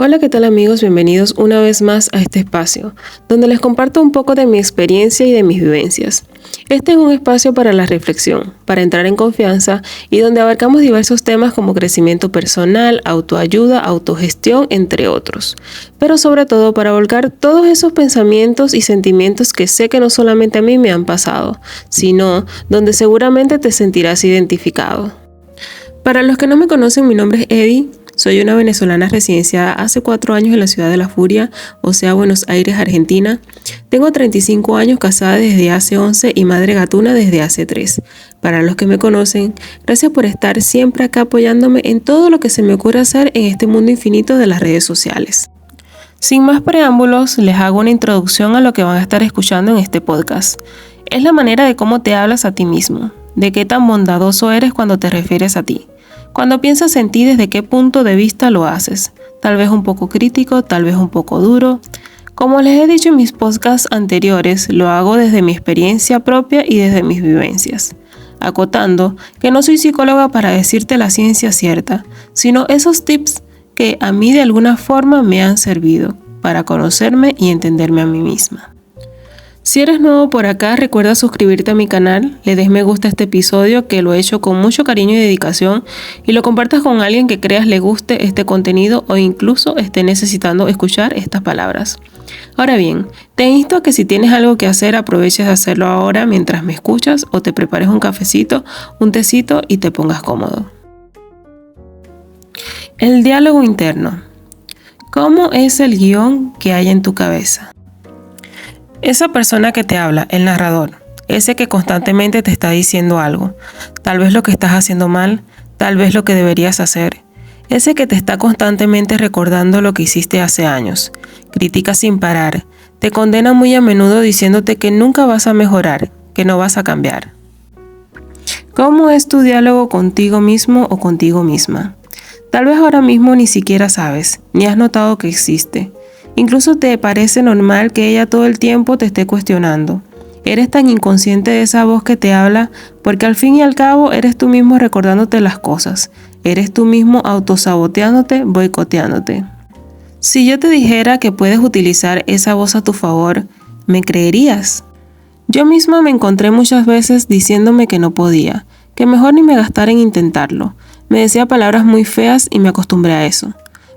Hola, ¿qué tal amigos? Bienvenidos una vez más a este espacio, donde les comparto un poco de mi experiencia y de mis vivencias. Este es un espacio para la reflexión, para entrar en confianza y donde abarcamos diversos temas como crecimiento personal, autoayuda, autogestión, entre otros. Pero sobre todo para volcar todos esos pensamientos y sentimientos que sé que no solamente a mí me han pasado, sino donde seguramente te sentirás identificado. Para los que no me conocen, mi nombre es Eddie. Soy una venezolana residenciada hace 4 años en la ciudad de La Furia, o sea, Buenos Aires, Argentina. Tengo 35 años, casada desde hace 11 y madre gatuna desde hace 3. Para los que me conocen, gracias por estar siempre acá apoyándome en todo lo que se me ocurre hacer en este mundo infinito de las redes sociales. Sin más preámbulos, les hago una introducción a lo que van a estar escuchando en este podcast. Es la manera de cómo te hablas a ti mismo, de qué tan bondadoso eres cuando te refieres a ti. Cuando piensas en ti, ¿desde qué punto de vista lo haces? Tal vez un poco crítico, tal vez un poco duro. Como les he dicho en mis podcasts anteriores, lo hago desde mi experiencia propia y desde mis vivencias. Acotando que no soy psicóloga para decirte la ciencia cierta, sino esos tips que a mí de alguna forma me han servido para conocerme y entenderme a mí misma. Si eres nuevo por acá, recuerda suscribirte a mi canal, le des me gusta a este episodio que lo he hecho con mucho cariño y dedicación y lo compartas con alguien que creas le guste este contenido o incluso esté necesitando escuchar estas palabras. Ahora bien, te insto a que si tienes algo que hacer aproveches de hacerlo ahora mientras me escuchas o te prepares un cafecito, un tecito y te pongas cómodo. El diálogo interno. ¿Cómo es el guión que hay en tu cabeza? Esa persona que te habla, el narrador, ese que constantemente te está diciendo algo, tal vez lo que estás haciendo mal, tal vez lo que deberías hacer, ese que te está constantemente recordando lo que hiciste hace años, critica sin parar, te condena muy a menudo diciéndote que nunca vas a mejorar, que no vas a cambiar. ¿Cómo es tu diálogo contigo mismo o contigo misma? Tal vez ahora mismo ni siquiera sabes, ni has notado que existe. Incluso te parece normal que ella todo el tiempo te esté cuestionando. Eres tan inconsciente de esa voz que te habla porque al fin y al cabo eres tú mismo recordándote las cosas. Eres tú mismo autosaboteándote, boicoteándote. Si yo te dijera que puedes utilizar esa voz a tu favor, ¿me creerías? Yo misma me encontré muchas veces diciéndome que no podía, que mejor ni me gastara en intentarlo. Me decía palabras muy feas y me acostumbré a eso.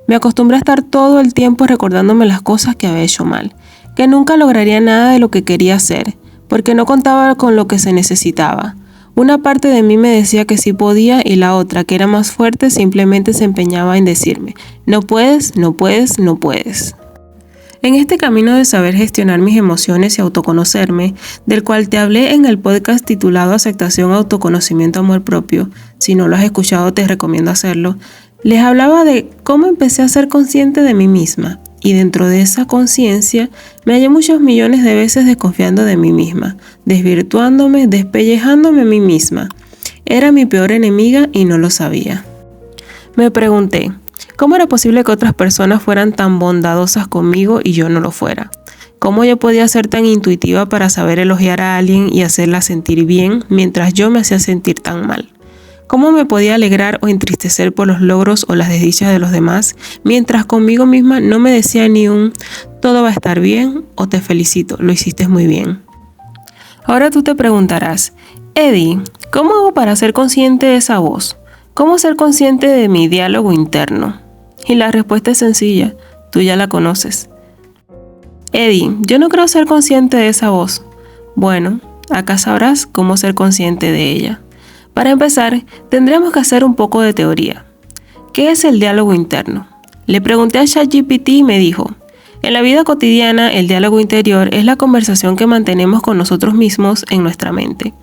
Me acostumbré a estar todo el tiempo recordándome las cosas que había hecho mal, que nunca lograría nada de lo que quería hacer, porque no contaba con lo que se necesitaba. Una parte de mí me decía que sí podía y la otra, que era más fuerte, simplemente se empeñaba en decirme, no puedes, no puedes, no puedes. En este camino de saber gestionar mis emociones y autoconocerme, del cual te hablé en el podcast titulado Aceptación, Autoconocimiento, Amor Propio, si no lo has escuchado te recomiendo hacerlo, les hablaba de cómo empecé a ser consciente de mí misma y dentro de esa conciencia me hallé muchos millones de veces desconfiando de mí misma, desvirtuándome, despellejándome a mí misma. Era mi peor enemiga y no lo sabía. Me pregunté, ¿cómo era posible que otras personas fueran tan bondadosas conmigo y yo no lo fuera? ¿Cómo yo podía ser tan intuitiva para saber elogiar a alguien y hacerla sentir bien mientras yo me hacía sentir tan mal? ¿Cómo me podía alegrar o entristecer por los logros o las desdichas de los demás, mientras conmigo misma no me decía ni un todo va a estar bien o te felicito, lo hiciste muy bien? Ahora tú te preguntarás, Eddie, ¿cómo hago para ser consciente de esa voz? ¿Cómo ser consciente de mi diálogo interno? Y la respuesta es sencilla, tú ya la conoces. Eddie, yo no creo ser consciente de esa voz. Bueno, acá sabrás cómo ser consciente de ella. Para empezar, tendríamos que hacer un poco de teoría. ¿Qué es el diálogo interno? Le pregunté a ChatGPT y me dijo, en la vida cotidiana, el diálogo interior es la conversación que mantenemos con nosotros mismos en nuestra mente.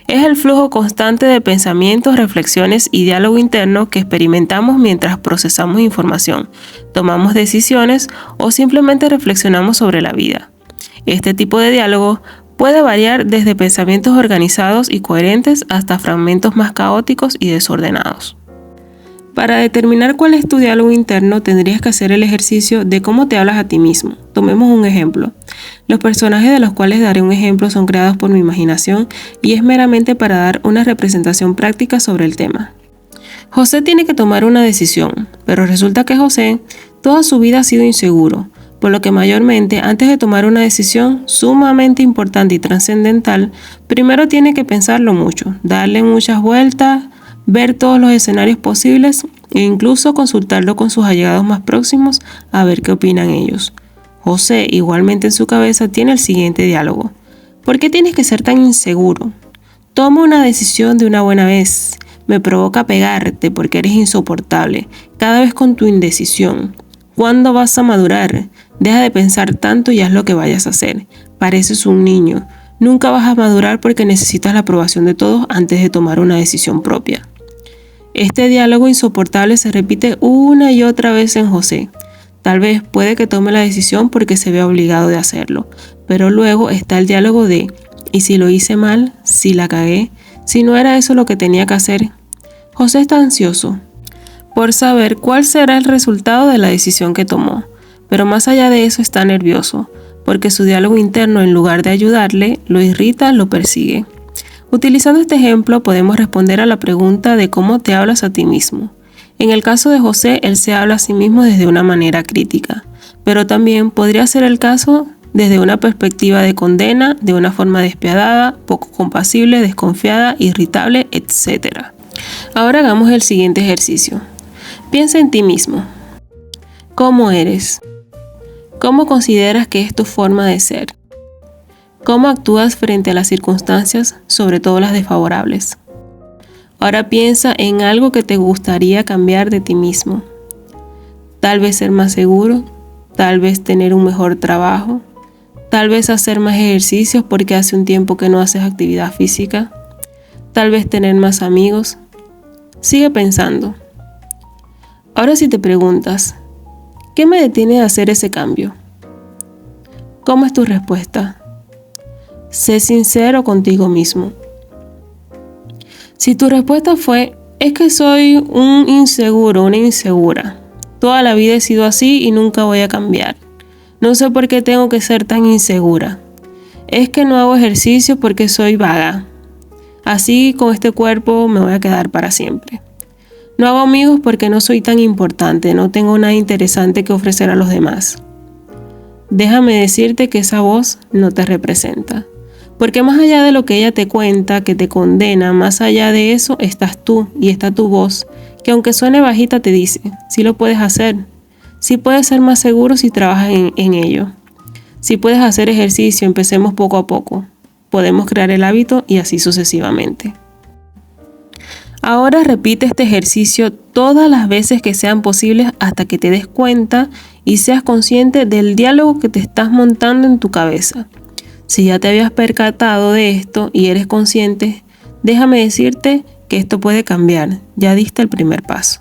Es el flujo constante de pensamientos, reflexiones y diálogo interno que experimentamos mientras procesamos información, tomamos decisiones o simplemente reflexionamos sobre la vida. Este tipo de diálogo puede variar desde pensamientos organizados y coherentes hasta fragmentos más caóticos y desordenados. Para determinar cuál es tu diálogo interno, tendrías que hacer el ejercicio de cómo te hablas a ti mismo. Tomemos un ejemplo. Los personajes de los cuales daré un ejemplo son creados por mi imaginación y es meramente para dar una representación práctica sobre el tema. José tiene que tomar una decisión, pero resulta que José Toda su vida ha sido inseguro, por lo que mayormente antes de tomar una decisión sumamente importante y trascendental, primero tiene que pensarlo mucho, darle muchas vueltas, ver todos los escenarios posibles e incluso consultarlo con sus allegados más próximos a ver qué opinan ellos. José, igualmente en su cabeza, tiene el siguiente diálogo. ¿Por qué tienes que ser tan inseguro? Toma una decisión de una buena vez. Me provoca pegarte porque eres insoportable, cada vez con tu indecisión. ¿Cuándo vas a madurar? Deja de pensar tanto y haz lo que vayas a hacer. Pareces un niño. Nunca vas a madurar porque necesitas la aprobación de todos antes de tomar una decisión propia. Este diálogo insoportable se repite una y otra vez en José. Tal vez puede que tome la decisión porque se vea obligado de hacerlo, pero luego está el diálogo de ¿y si lo hice mal? ¿Si la cagué? ¿Si no era eso lo que tenía que hacer? José está ansioso por saber cuál será el resultado de la decisión que tomó, pero más allá de eso está nervioso, porque su diálogo interno, en lugar de ayudarle, lo irrita, lo persigue. Utilizando este ejemplo podemos responder a la pregunta de cómo te hablas a ti mismo. En el caso de José, él se habla a sí mismo desde una manera crítica, pero también podría ser el caso desde una perspectiva de condena, de una forma despiadada, poco compasible, desconfiada, irritable, etc. Ahora hagamos el siguiente ejercicio. Piensa en ti mismo. ¿Cómo eres? ¿Cómo consideras que es tu forma de ser? ¿Cómo actúas frente a las circunstancias, sobre todo las desfavorables? Ahora piensa en algo que te gustaría cambiar de ti mismo. Tal vez ser más seguro, tal vez tener un mejor trabajo, tal vez hacer más ejercicios porque hace un tiempo que no haces actividad física, tal vez tener más amigos. Sigue pensando. Ahora si te preguntas, ¿qué me detiene de hacer ese cambio? ¿Cómo es tu respuesta? Sé sincero contigo mismo. Si tu respuesta fue, es que soy un inseguro, una insegura. Toda la vida he sido así y nunca voy a cambiar. No sé por qué tengo que ser tan insegura. Es que no hago ejercicio porque soy vaga. Así con este cuerpo me voy a quedar para siempre. No hago amigos porque no soy tan importante, no tengo nada interesante que ofrecer a los demás. Déjame decirte que esa voz no te representa. Porque más allá de lo que ella te cuenta, que te condena, más allá de eso estás tú y está tu voz, que aunque suene bajita te dice, sí lo puedes hacer, sí puedes ser más seguro si trabajas en ello, sí puedes hacer ejercicio, empecemos poco a poco, podemos crear el hábito y así sucesivamente. Ahora repite este ejercicio todas las veces que sean posibles hasta que te des cuenta y seas consciente del diálogo que te estás montando en tu cabeza. Si ya te habías percatado de esto y eres consciente, déjame decirte que esto puede cambiar, ya diste el primer paso.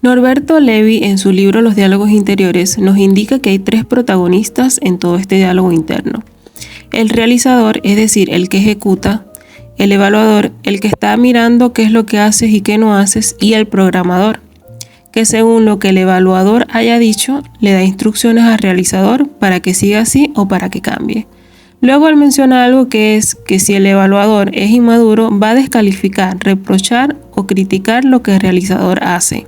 Norberto Levi, en su libro Los diálogos interiores, nos indica que hay 3 protagonistas en todo este diálogo interno. El realizador, es decir, el que ejecuta, el evaluador, el que está mirando qué es lo que haces y qué no haces, y el programador, que según lo que el evaluador haya dicho, le da instrucciones al realizador para que siga así o para que cambie. Luego él menciona algo que es que si el evaluador es inmaduro, va a descalificar, reprochar o criticar lo que el realizador hace.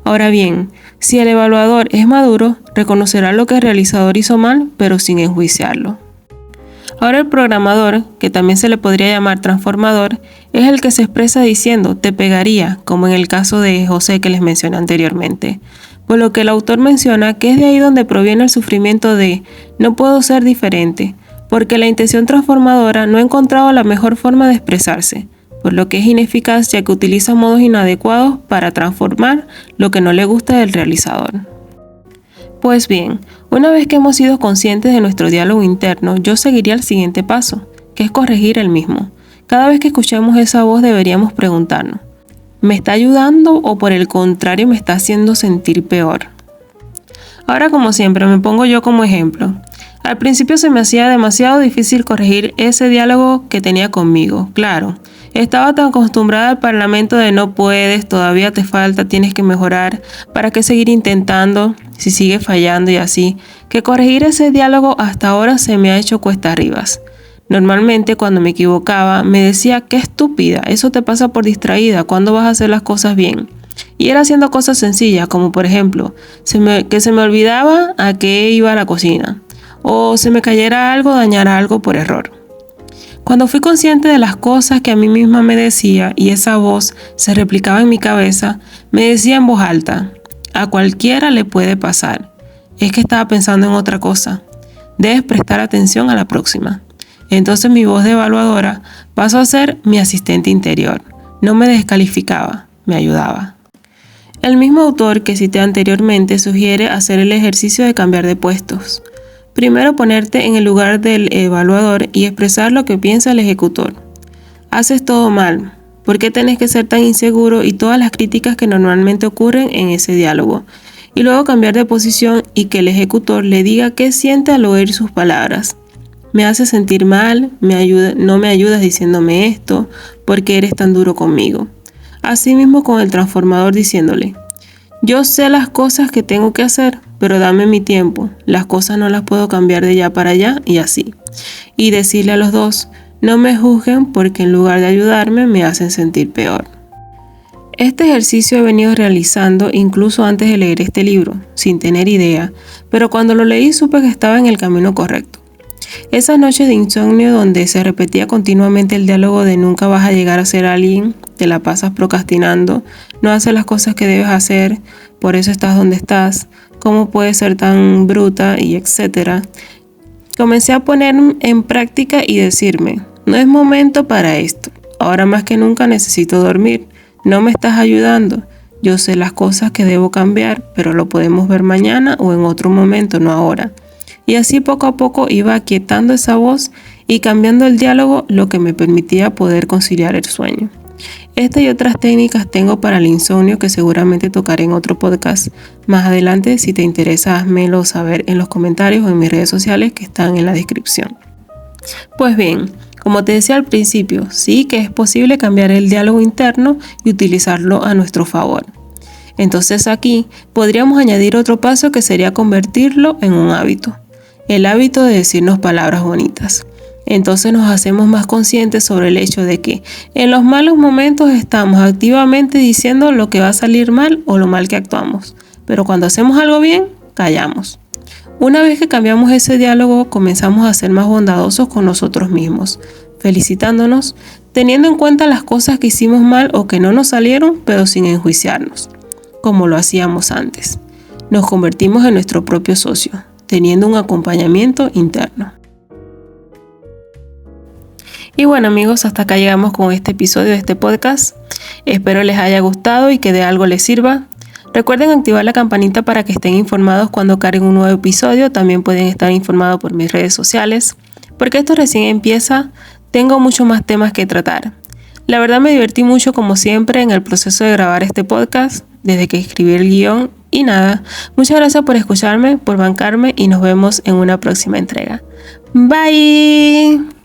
Ahora bien, si el evaluador es maduro, reconocerá lo que el realizador hizo mal, pero sin enjuiciarlo. Ahora el programador, que también se le podría llamar transformador, es el que se expresa diciendo te pegaría, como en el caso de José que les mencioné anteriormente. Por lo que el autor menciona que es de ahí donde proviene el sufrimiento de no puedo ser diferente, porque la intención transformadora no ha encontrado la mejor forma de expresarse, por lo que es ineficaz ya que utiliza modos inadecuados para transformar lo que no le gusta del realizador. Pues bien, una vez que hemos sido conscientes de nuestro diálogo interno, yo seguiría el siguiente paso, que es corregir el mismo. Cada vez que escuchemos esa voz deberíamos preguntarnos, ¿me está ayudando o por el contrario me está haciendo sentir peor? Ahora, como siempre, me pongo yo como ejemplo. Al principio se me hacía demasiado difícil corregir ese diálogo que tenía conmigo, claro. Estaba tan acostumbrada al parlamento de no puedes, todavía te falta, tienes que mejorar, ¿para qué seguir intentando si sigues fallando y así? Que corregir ese diálogo hasta ahora se me ha hecho cuesta arribas. Normalmente cuando me equivocaba me decía, qué estúpida, eso te pasa por distraída, ¿cuándo vas a hacer las cosas bien? Y era haciendo cosas sencillas, como por ejemplo, que se me olvidaba a qué iba a la cocina, o se me cayera algo, dañara algo por error. Cuando fui consciente de las cosas que a mí misma me decía y esa voz se replicaba en mi cabeza, me decía en voz alta, a cualquiera le puede pasar, es que estaba pensando en otra cosa, debes prestar atención a la próxima. Entonces mi voz de evaluadora pasó a ser mi asistente interior, no me descalificaba, me ayudaba. El mismo autor que cité anteriormente sugiere hacer el ejercicio de cambiar de puestos. Primero ponerte en el lugar del evaluador y expresar lo que piensa el ejecutor. Haces todo mal. ¿Por qué tenés que ser tan inseguro? Y todas las críticas que normalmente ocurren en ese diálogo. Y luego cambiar de posición y que el ejecutor le diga qué siente al oír sus palabras. Me hace sentir mal, no me ayudas diciéndome esto, ¿por qué eres tan duro conmigo? Asimismo con el transformador diciéndole, yo sé las cosas que tengo que hacer, pero dame mi tiempo, las cosas no las puedo cambiar de ya para allá y así. Y decirle a los dos, no me juzguen porque en lugar de ayudarme me hacen sentir peor. Este ejercicio he venido realizando incluso antes de leer este libro, sin tener idea, pero cuando lo leí supe que estaba en el camino correcto. Esas noches de insomnio donde se repetía continuamente el diálogo de nunca vas a llegar a ser alguien, te la pasas procrastinando, no haces las cosas que debes hacer, por eso estás donde estás, cómo puedes ser tan bruta y etcétera. Comencé a poner en práctica y decirme, no es momento para esto, ahora más que nunca necesito dormir, no me estás ayudando, yo sé las cosas que debo cambiar, pero lo podemos ver mañana o en otro momento, no ahora. Y así poco a poco iba aquietando esa voz y cambiando el diálogo, lo que me permitía poder conciliar el sueño. Esta y otras técnicas tengo para el insomnio que seguramente tocaré en otro podcast más adelante. Si te interesa, házmelo saber en los comentarios o en mis redes sociales que están en la descripción. Pues bien, como te decía al principio, sí que es posible cambiar el diálogo interno y utilizarlo a nuestro favor. Entonces aquí podríamos añadir otro paso que sería convertirlo en un hábito. El hábito de decirnos palabras bonitas. Entonces nos hacemos más conscientes sobre el hecho de que en los malos momentos estamos activamente diciendo lo que va a salir mal o lo mal que actuamos. Pero cuando hacemos algo bien, callamos. Una vez que cambiamos ese diálogo, comenzamos a ser más bondadosos con nosotros mismos, felicitándonos, teniendo en cuenta las cosas que hicimos mal o que no nos salieron, pero sin enjuiciarnos, como lo hacíamos antes. Nos convertimos en nuestro propio socio, teniendo un acompañamiento interno. Y bueno amigos, hasta acá llegamos con este episodio de este podcast. Espero les haya gustado y que de algo les sirva. Recuerden activar la campanita para que estén informados cuando carguen un nuevo episodio. También pueden estar informados por mis redes sociales. Porque esto recién empieza, tengo muchos más temas que tratar. La verdad me divertí mucho como siempre en el proceso de grabar este podcast, desde que escribí el guión. Y nada, muchas gracias por escucharme, por bancarme y nos vemos en una próxima entrega. Bye.